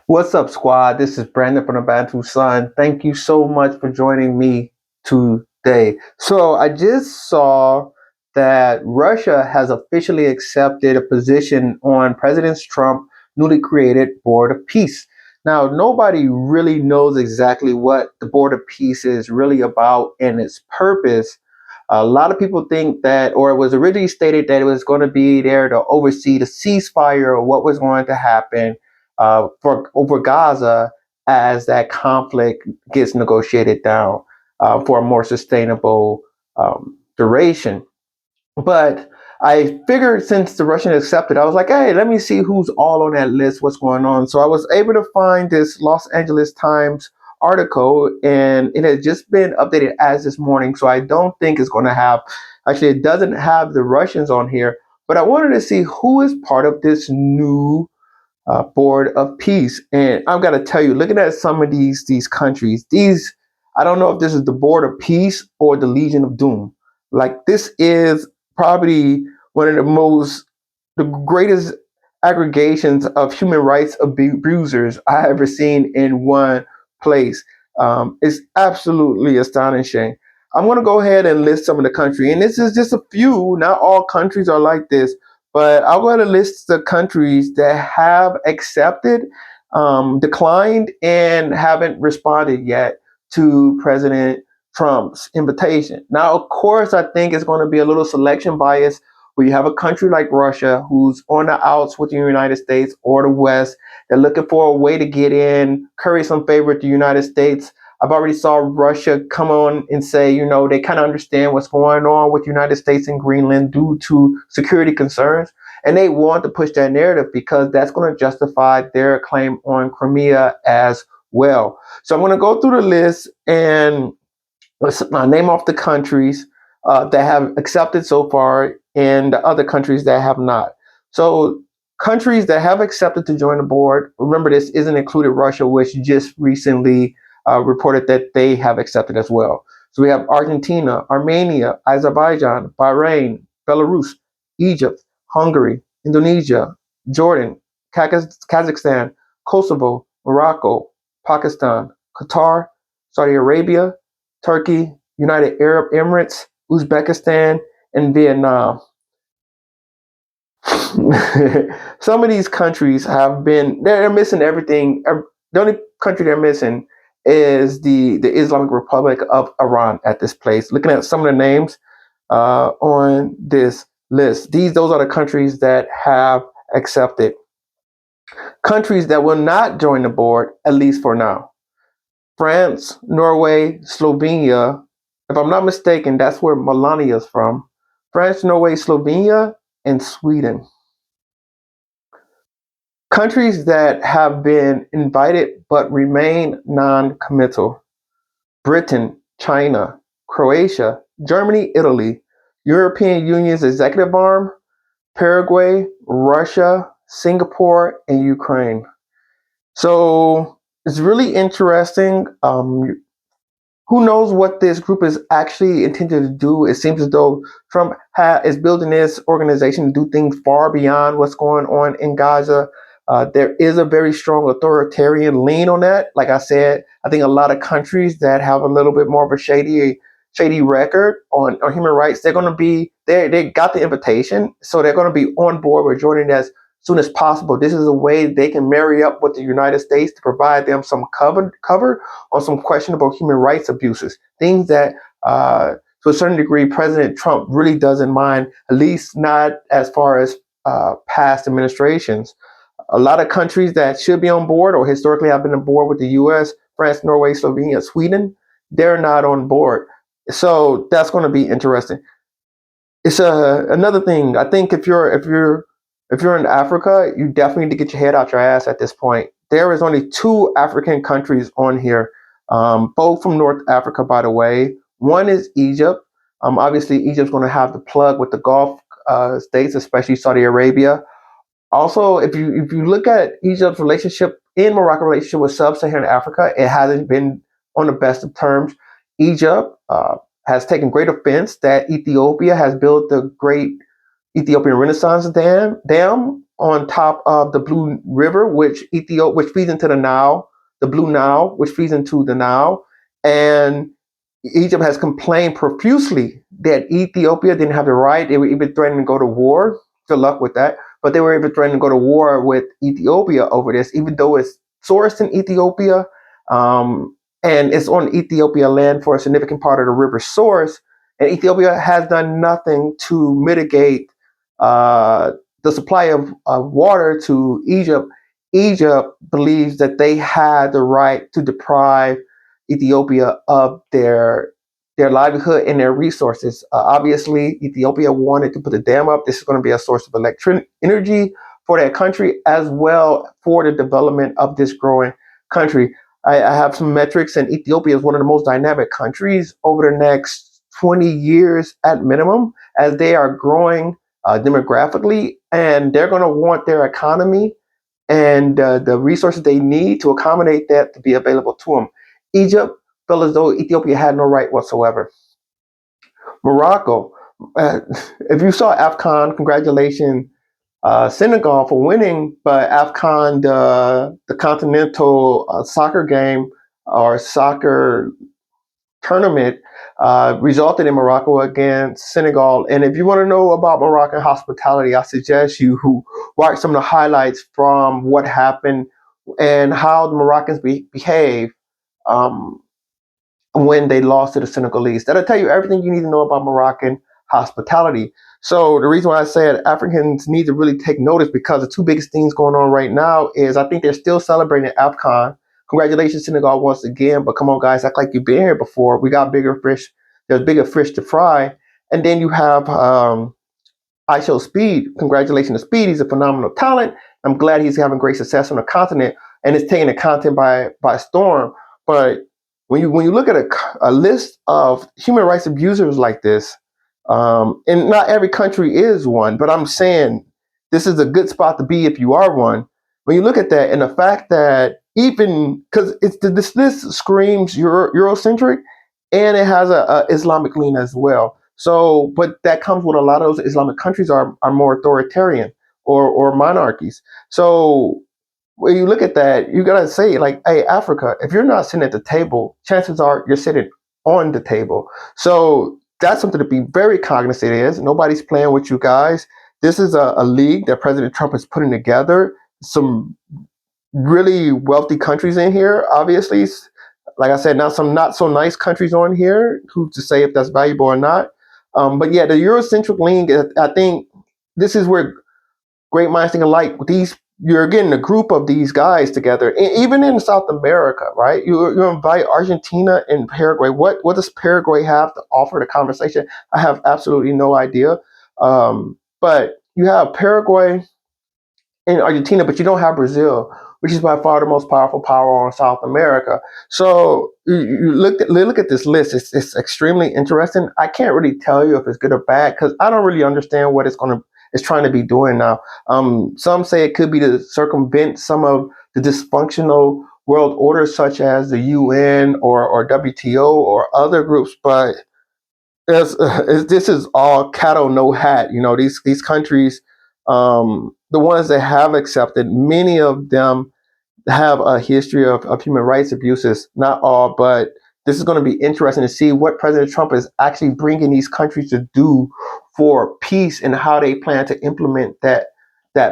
What's up, squad? This is Brandon from the Bantu Sun. Thank you so much for joining me today. So, I just saw that Russia has officially accepted a position on President Trump's newly created Board of Peace. Now, nobody really knows exactly what the Board of Peace is really about and its purpose. A lot of people think that, or it was originally stated that it was going to be there to oversee the ceasefire or what was going to happen for over Gaza as that conflict gets negotiated down for a more sustainable duration. But I figured since the Russian accepted, I was like, hey, let me see who's all on that list, what's going on. So I was able to find this Los Angeles Times article, and it has just been updated as this morning. So I don't think it's going to have, actually, it doesn't have the Russians on here. But I wanted to see who is part of this new Board of Peace. And I've got to tell you, looking at some of these countries, these I don't know if this is the Board of Peace or the Legion of Doom. Like this is probably one of the greatest aggregations of human rights abusers I ever seen in one place. It's absolutely astonishing. I'm going to go ahead and list some of the country, and this is just a few. Not all countries are like this, but I'll go ahead and list the countries that have accepted, declined, and haven't responded yet to President Trump's invitation. Now, of course, I think it's going to be a little selection bias where you have a country like Russia who's on the outs with the United States or the West. They're looking for a way to get in, curry some favor with the United States. I've already saw Russia come on and say, they kind of understand what's going on with the United States and Greenland due to security concerns. And they want to push that narrative because that's going to justify their claim on Crimea as well. So I'm going to go through the list and let's name off the countries that have accepted so far and the other countries that have not. So countries that have accepted to join the board, remember this isn't included Russia, which just recently reported that they have accepted as well. So we have Argentina, Armenia, Azerbaijan, Bahrain, Belarus, Egypt, Hungary, Indonesia, Jordan, Kazakhstan, Kosovo, Morocco, Pakistan, Qatar, Saudi Arabia, Turkey, United Arab Emirates, Uzbekistan, and Vietnam. Some of these countries they're missing everything. The only country they're missing is the Islamic Republic of Iran at this place. Looking at some of the names on this list, those are the countries that have accepted. Countries that will not join the board, at least for now: France, Norway, Slovenia. If I'm not mistaken, that's where Melania is from. France, Norway, Slovenia, and Sweden. Countries that have been invited but remain non-committal: Britain, China, Croatia, Germany, Italy, European Union's executive arm, Paraguay, Russia, Singapore, and Ukraine. So it's really interesting. Who knows what this group is actually intended to do? It seems as though Trump is building this organization to do things far beyond what's going on in Gaza. There is a very strong authoritarian lean on that. Like I said, I think a lot of countries that have a little bit more of a shady record on human rights, they're going to be they got the invitation, so they're going to be on board with joining as soon as possible. This is a way they can marry up with the United States to provide them some cover on some questionable human rights abuses, things that to a certain degree President Trump really doesn't mind, at least not as far as past administrations. A lot of countries that should be on board or historically have been on board with the U.S., France, Norway, Slovenia, Sweden, they're not on board. So that's going to be interesting. It's another thing. I think if you're in Africa, you definitely need to get your head out your ass at this point. There is only two African countries on here, both from North Africa, by the way. One is Egypt. Obviously, Egypt's going to have the plug with the Gulf states, especially Saudi Arabia. Also, if you look at Egypt's relationship in Morocco's relationship with sub-Saharan Africa, it hasn't been on the best of terms. Egypt has taken great offense that Ethiopia has built the great Ethiopian Renaissance Dam, on top of the Blue River, which feeds into the Nile, the Blue Nile, which feeds into the Nile, and Egypt has complained profusely that Ethiopia didn't have the right. They were even threatening to go to war. Good luck with that. But they were even threatening to go to war with Ethiopia over this, even though it's sourced in Ethiopia, and it's on Ethiopia land for a significant part of the river source. And Ethiopia has done nothing to mitigate the supply of water to Egypt. Egypt believes that they had the right to deprive Ethiopia of their livelihood and their resources. Obviously, Ethiopia wanted to put a dam up. This is going to be a source of electric energy for that country, as well for the development of this growing country. I have some metrics, and Ethiopia is one of the most dynamic countries over the next 20 years at minimum, as they are growing demographically, and they're going to want their economy and the resources they need to accommodate that to be available to them. Egypt felt as though Ethiopia had no right whatsoever. Morocco, uh, if you saw AFCON, congratulations, Senegal for winning, but AFCON, the continental soccer game or soccer tournament, resulted in Morocco against Senegal. And if you want to know about Moroccan hospitality, I suggest you who watch some of the highlights from what happened and how the Moroccans behave um, when they lost to the Senegalese. That'll tell you everything you need to know about Moroccan hospitality. So the reason why I said Africans need to really take notice, because the two biggest things going on right now is I think they're still celebrating AFCON. Congratulations, Senegal, once again. But come on, guys, act like you've been here before. We got bigger fish. There's bigger fish to fry. And then you have I Show Speed. Congratulations to Speed. He's a phenomenal talent. I'm glad he's having great success on the continent, and it's taking the content by storm. But when you look at a list of human rights abusers like this, and not every country is one, but I'm saying this is a good spot to be if you are one. When you look at that, and the fact that even because this list screams Eurocentric, and it has a Islamic lean as well. So, but that comes with a lot of those Islamic countries are more authoritarian or monarchies. So when you look at that, you gotta say like, hey, Africa, if you're not sitting at the table, chances are you're sitting on the table. So that's something to be very cognizant is. Nobody's playing with you guys. This is a league that President Trump is putting together. Some really wealthy countries in here, obviously. Like I said, now some not so nice countries on here. Who's to say if that's valuable or not? But yeah, the Eurocentric league, I think this is where great minds think alike. These you're getting a group of these guys together, and even in South America, right? You invite Argentina and Paraguay. What does Paraguay have to offer the conversation? I have absolutely no idea. But you have Paraguay and Argentina, but you don't have Brazil, which is by far the most powerful power on South America. So you look at this list. It's extremely interesting. I can't really tell you if it's good or bad because I don't really understand what it's trying to be doing now. Some say it could be to circumvent some of the dysfunctional world orders, such as the UN or WTO or other groups, but this is all cattle no hat. You know, these countries, the ones that have accepted, many of them have a history of human rights abuses. Not all, but this is going to be interesting to see what President Trump is actually bringing these countries to do for peace and how they plan to implement that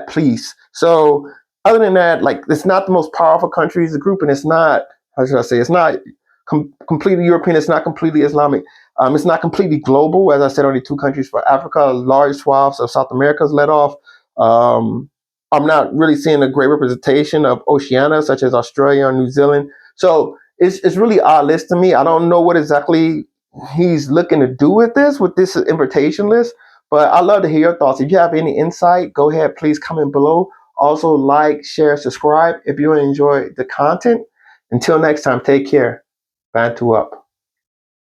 peace. So, other than that, like it's not the most powerful countries, the group, and it's not. How should I say? It's not completely European. It's not completely Islamic. It's not completely global. As I said, only two countries for Africa. Large swaths of South America is let off. I'm not really seeing a great representation of Oceania, such as Australia or New Zealand. So it's really odd list to me. I don't know what exactly he's looking to do with this invitation list. But I'd love to hear your thoughts. If you have any insight, go ahead, please comment below. Also, like, share, subscribe if you enjoy the content. Until next time, take care. Bantu up.